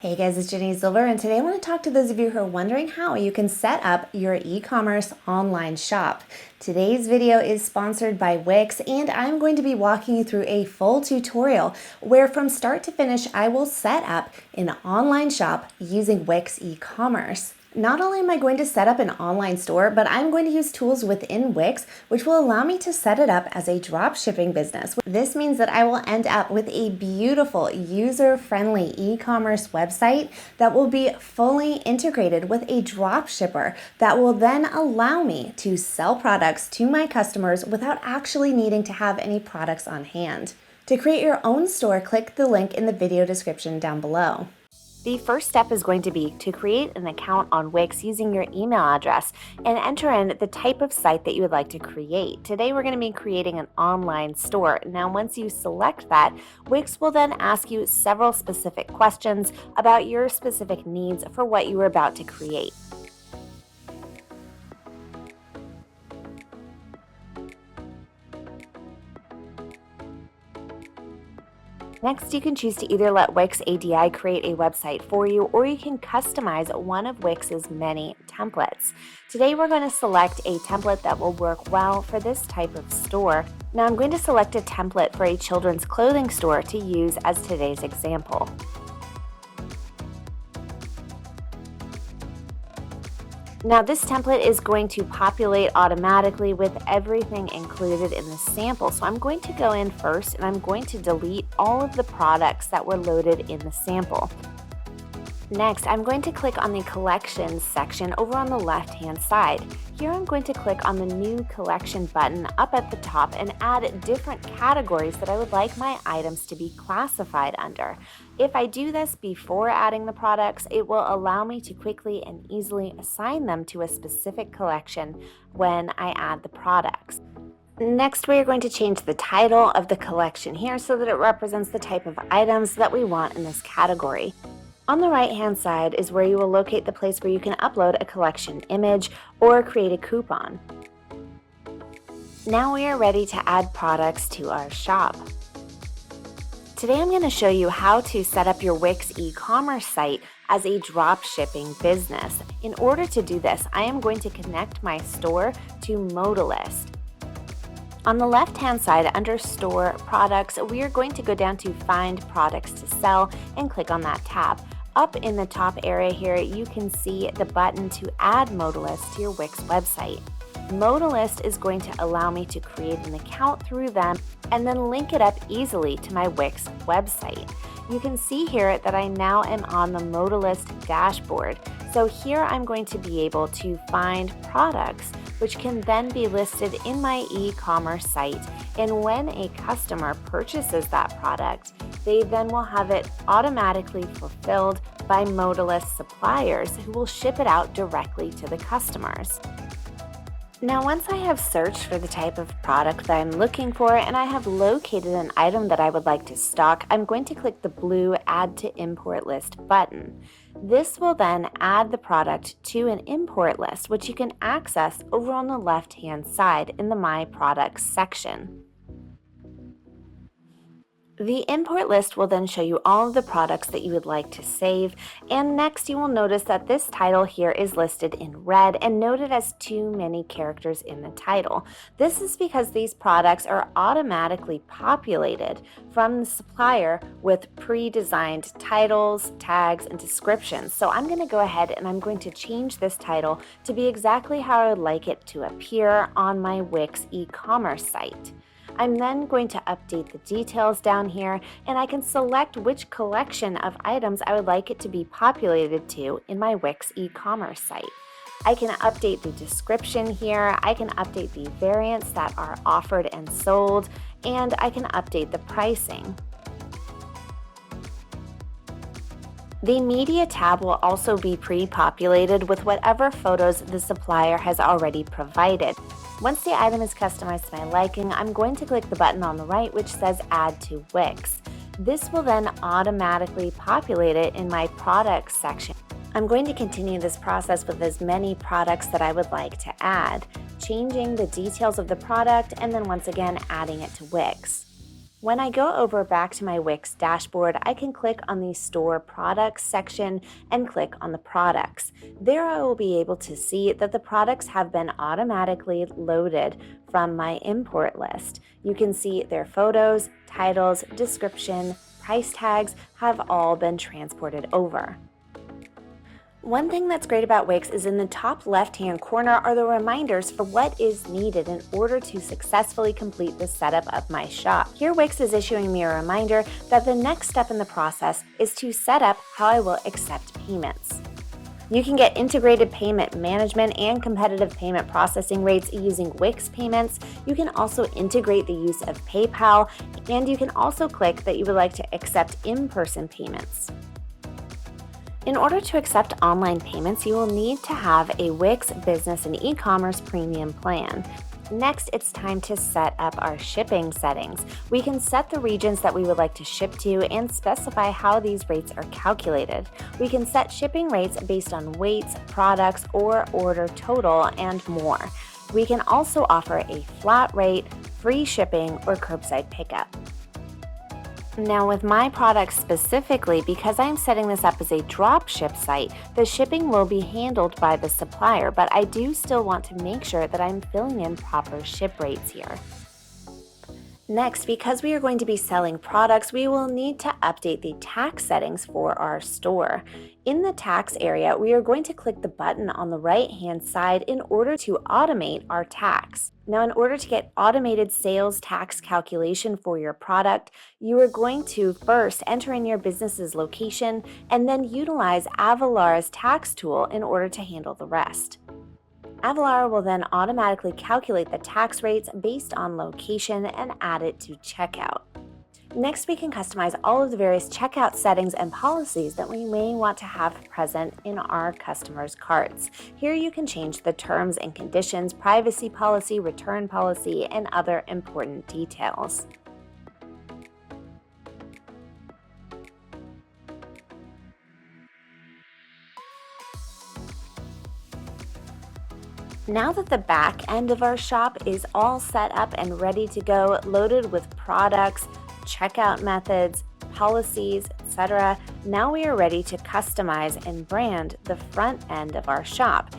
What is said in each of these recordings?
Hey guys, it's Ginny Silver, and today I want to talk to those of you who are wondering how you can set up your e-commerce online shop. Today's video is sponsored by Wix, and I'm going to be walking you through a full tutorial where from start to finish, I will set up an online shop using Wix e-commerce. Not only am I going to set up an online store, but I'm going to use tools within Wix, which will allow me to set it up as a dropshipping business. This means that I will end up with a beautiful, user-friendly e-commerce website that will be fully integrated with a dropshipper that will then allow me to sell products to my customers without actually needing to have any products on hand. To create your own store, click the link in the video description down below. The first step is going to be to create an account on Wix using your email address and enter in the type of site that you would like to create. Today we're going to be creating an online store. Now once you select that, Wix will then ask you several specific questions about your specific needs for what you are about to create. Next, you can choose to either let Wix ADI create a website for you, or you can customize one of Wix's many templates. Today, we're going to select a template that will work well for this type of store. Now, I'm going to select a template for a children's clothing store to use as today's example. Now this template is going to populate automatically with everything included in the sample. So I'm going to go in first and I'm going to delete all of the products that were loaded in the sample. Next, I'm going to click on the collections section over on the left-hand side. Here I'm going to click on the new collection button up at the top and add different categories that I would like my items to be classified under. If I do this before adding the products, it will allow me to quickly and easily assign them to a specific collection when I add the products. Next, we are going to change the title of the collection here so that it represents the type of items that we want in this category. On the right-hand side is where you will locate the place where you can upload a collection image or create a coupon. Now we are ready to add products to our shop. Today I'm going to show you how to set up your Wix e-commerce site as a dropshipping business. In order to do this, I am going to connect my store to Modalist. On the left-hand side under Store Products, we are going to go down to Find Products to Sell and click on that tab. Up in the top area here, you can see the button to add Modalist to your Wix website. Modalist is going to allow me to create an account through them and then link it up easily to my Wix website. You can see here that I now am on the Modalist dashboard. So here I'm going to be able to find products which can then be listed in my e-commerce site. And when a customer purchases that product, they then will have it automatically fulfilled by Modalist suppliers who will ship it out directly to the customers. Now, once I have searched for the type of product that I'm looking for and I have located an item that I would like to stock, I'm going to click the blue Add to Import List button. This will then add the product to an import list, which you can access over on the left-hand side in the My Products section. The import list will then show you all of the products that you would like to save, and next you will notice that this title here is listed in red and noted as too many characters in the title. This is because these products are automatically populated from the supplier with pre-designed titles, tags, and descriptions. So I'm going to go ahead and I'm going to change this title to be exactly how I would like it to appear on my Wix e-commerce site. I'm then going to update the details down here, and I can select which collection of items I would like it to be populated to in my Wix e-commerce site. I can update the description here, I can update the variants that are offered and sold, and I can update the pricing. The Media tab will also be pre-populated with whatever photos the supplier has already provided. Once the item is customized to my liking, I'm going to click the button on the right which says Add to Wix. This will then automatically populate it in my Products section. I'm going to continue this process with as many products that I would like to add, changing the details of the product and then once again adding it to Wix. When I go over back to my Wix dashboard, I can click on the Store Products section and click on the products. There I will be able to see that the products have been automatically loaded from my import list. You can see their photos, titles, description, price tags have all been transported over. One thing that's great about Wix is in the top left-hand corner are the reminders for what is needed in order to successfully complete the setup of my shop. Here Wix is issuing me a reminder that the next step in the process is to set up how I will accept payments. You can get integrated payment management and competitive payment processing rates using Wix payments. You can also integrate the use of PayPal, and you can also click that you would like to accept in-person payments. In order to accept online payments, you will need to have a Wix Business and E-commerce Premium plan. Next, it's time to set up our shipping settings. We can set the regions that we would like to ship to and specify how these rates are calculated. We can set shipping rates based on weights, products, or order total, and more. We can also offer a flat rate, free shipping, or curbside pickup. Now with my products specifically, because I'm setting this up as a dropship site, the shipping will be handled by the supplier, but I do still want to make sure that I'm filling in proper ship rates here. Next, because we are going to be selling products, we will need to update the tax settings for our store. In the tax area, we are going to click the button on the right-hand side in order to automate our tax. Now, in order to get automated sales tax calculation for your product, you are going to first enter in your business's location and then utilize Avalar's tax tool in order to handle the rest. Avalar will then automatically calculate the tax rates based on location and add it to checkout. Next, we can customize all of the various checkout settings and policies that we may want to have present in our customers' carts. Here you can change the terms and conditions, privacy policy, return policy, and other important details. Now that the back end of our shop is all set up and ready to go, loaded with products, checkout methods, policies, etc., now we are ready to customize and brand the front end of our shop.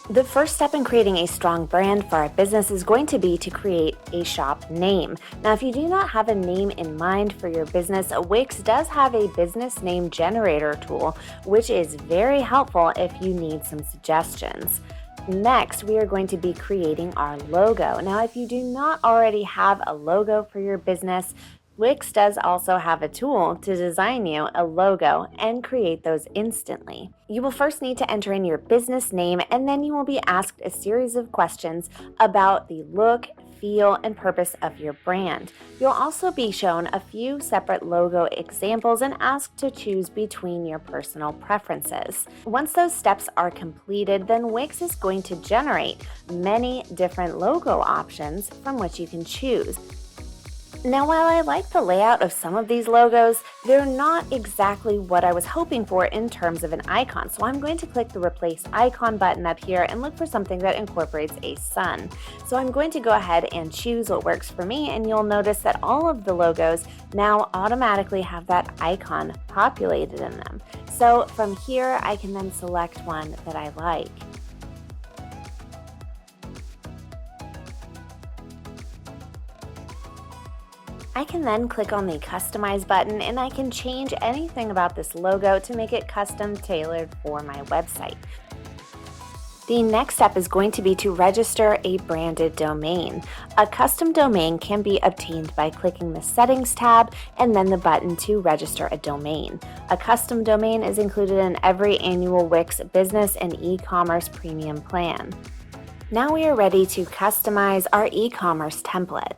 The first step in creating a strong brand for our business is going to be to create a shop name. Now, if you do not have a name in mind for your business, Wix does have a business name generator tool, which is very helpful if you need some suggestions. Next, we are going to be creating our logo. Now, if you do not already have a logo for your business, Wix does also have a tool to design you a logo and create those instantly. You will first need to enter in your business name, and then you will be asked a series of questions about the look, feel, and purpose of your brand. You'll also be shown a few separate logo examples and asked to choose between your personal preferences. Once those steps are completed, then Wix is going to generate many different logo options from which you can choose. Now, while I like the layout of some of these logos, they're not exactly what I was hoping for in terms of an icon. So I'm going to click the Replace Icon button up here and look for something that incorporates a sun. So I'm going to go ahead and choose what works for me, and you'll notice that all of the logos now automatically have that icon populated in them. So from here, I can then select one that I like. I can then click on the Customize button, and I can change anything about this logo to make it custom tailored for my website. The next step is going to be to register a branded domain. A custom domain can be obtained by clicking the Settings tab and then the button to register a domain. A custom domain is included in every annual Wix Business and E-commerce Premium plan. Now we are ready to customize our e-commerce template.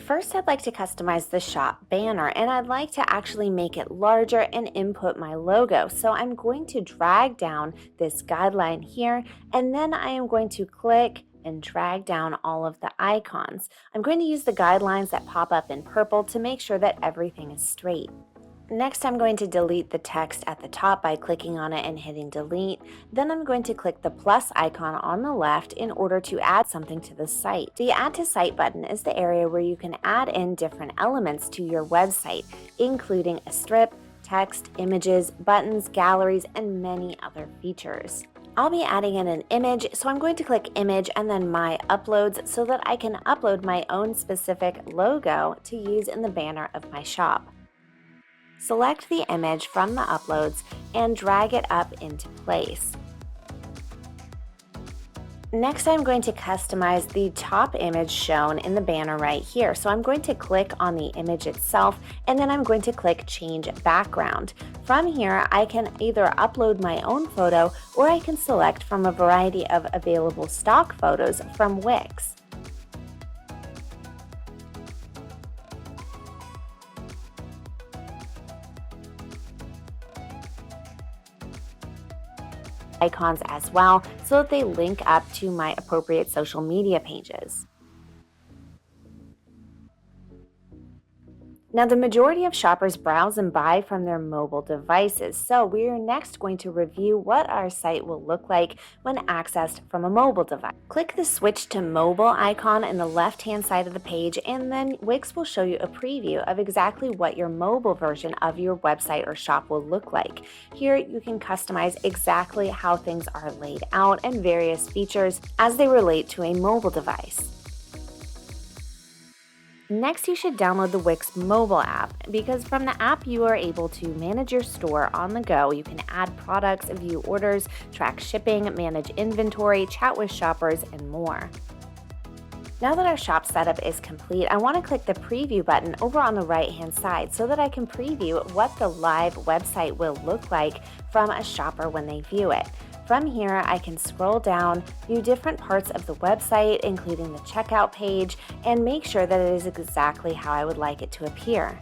First, I'd like to customize the shop banner, and I'd like to actually make it larger and input my logo. So I'm going to drag down this guideline here, and then I am going to click and drag down all of the icons. I'm going to use the guidelines that pop up in purple to make sure that everything is straight. Next, I'm going to delete the text at the top by clicking on it and hitting delete. Then I'm going to click the plus icon on the left in order to add something to the site. The Add to Site button is the area where you can add in different elements to your website, including a strip, text, images, buttons, galleries, and many other features. I'll be adding in an image, so I'm going to click Image and then My Uploads so that I can upload my own specific logo to use in the banner of my shop. Select the image from the uploads and drag it up into place. Next, I'm going to customize the top image shown in the banner right here. So I'm going to click on the image itself, and then I'm going to click Change Background. From here, I can either upload my own photo, or I can select from a variety of available stock photos from Wix. Icons as well so that they link up to my appropriate social media pages. Now, the majority of shoppers browse and buy from their mobile devices, so we are next going to review what our site will look like when accessed from a mobile device. Click the Switch to Mobile icon in the left-hand side of the page, and then Wix will show you a preview of exactly what your mobile version of your website or shop will look like. Here, you can customize exactly how things are laid out and various features as they relate to a mobile device. Next, you should download the Wix mobile app, because from the app you are able to manage your store on the go. You can add products, view orders, track shipping, manage inventory, chat with shoppers, and more. Now that our shop setup is complete, I want to click the preview button over on the right-hand side so that I can preview what the live website will look like from a shopper when they view it. From here, I can scroll down, view different parts of the website, including the checkout page, and make sure that it is exactly how I would like it to appear.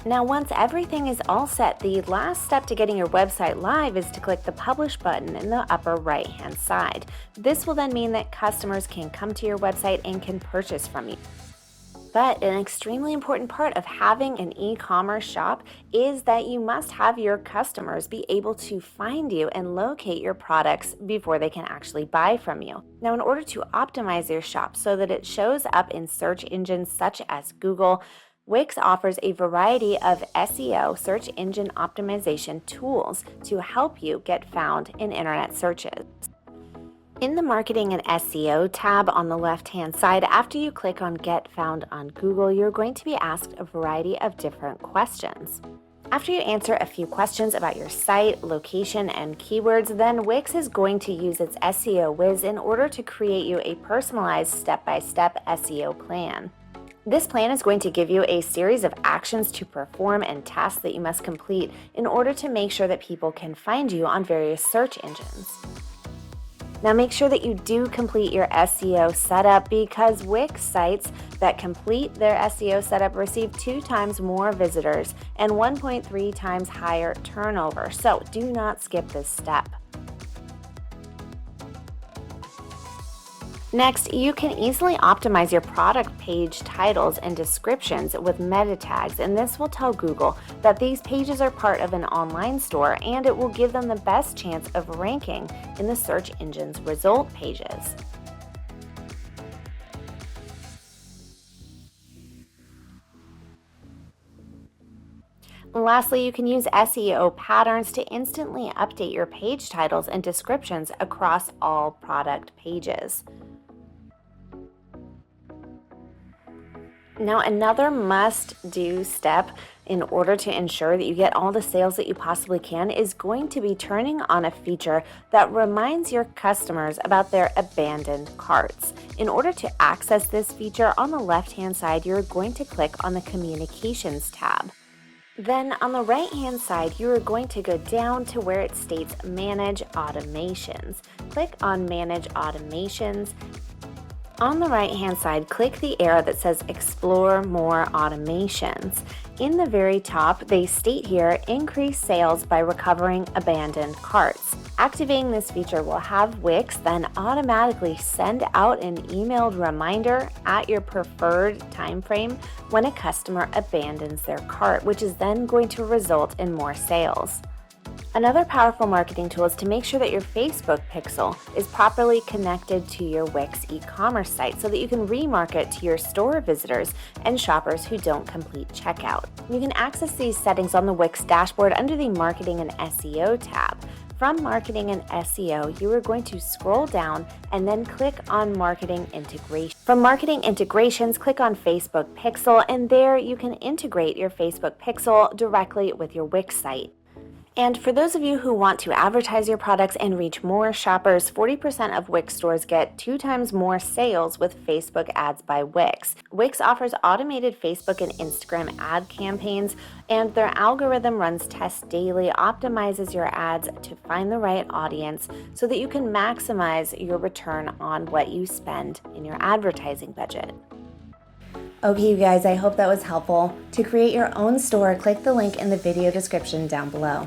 Now, once everything is all set, the last step to getting your website live is to click the Publish button in the upper right-hand side. This will then mean that customers can come to your website and can purchase from you. But an extremely important part of having an e-commerce shop is that you must have your customers be able to find you and locate your products before they can actually buy from you. Now, in order to optimize your shop so that it shows up in search engines such as Google, Wix offers a variety of SEO, search engine optimization tools to help you get found in internet searches. In the Marketing and SEO tab on the left-hand side, after you click on Get Found on Google, you're going to be asked a variety of different questions. After you answer a few questions about your site, location, and keywords, then Wix is going to use its SEO Whiz in order to create you a personalized step-by-step SEO plan. This plan is going to give you a series of actions to perform and tasks that you must complete in order to make sure that people can find you on various search engines. Now, make sure that you do complete your SEO setup, because Wix sites that complete their SEO setup receive 2 times more visitors and 1.3 times higher turnover, so do not skip this step. Next, you can easily optimize your product page titles and descriptions with meta tags, and this will tell Google that these pages are part of an online store, and it will give them the best chance of ranking in the search engine's result pages. Lastly, you can use SEO patterns to instantly update your page titles and descriptions across all product pages. Now, another must-do step in order to ensure that you get all the sales that you possibly can is going to be turning on a feature that reminds your customers about their abandoned carts. In order to access this feature, on the left-hand side, you're going to click on the Communications tab. Then on the right-hand side, you are going to go down to where it states Manage Automations. Click on Manage Automations. On the right-hand side, click the arrow that says Explore More Automations. In the very top, they state here, increase sales by recovering abandoned carts. Activating this feature will have Wix then automatically send out an emailed reminder at your preferred time frame when a customer abandons their cart, which is then going to result in more sales. Another powerful marketing tool is to make sure that your Facebook pixel is properly connected to your Wix e-commerce site so that you can remarket to your store visitors and shoppers who don't complete checkout. You can access these settings on the Wix dashboard under the Marketing and SEO tab. From Marketing and SEO, you are going to scroll down and then click on Marketing Integration. From Marketing Integrations, click on Facebook Pixel, and there you can integrate your Facebook Pixel directly with your Wix site. And for those of you who want to advertise your products and reach more shoppers, 40% of Wix stores get 2 times more sales with Facebook ads by Wix. Wix offers automated Facebook and Instagram ad campaigns, and their algorithm runs tests daily, optimizes your ads to find the right audience so that you can maximize your return on what you spend in your advertising budget. Okay, you guys, I hope that was helpful. To create your own store, click the link in the video description down below.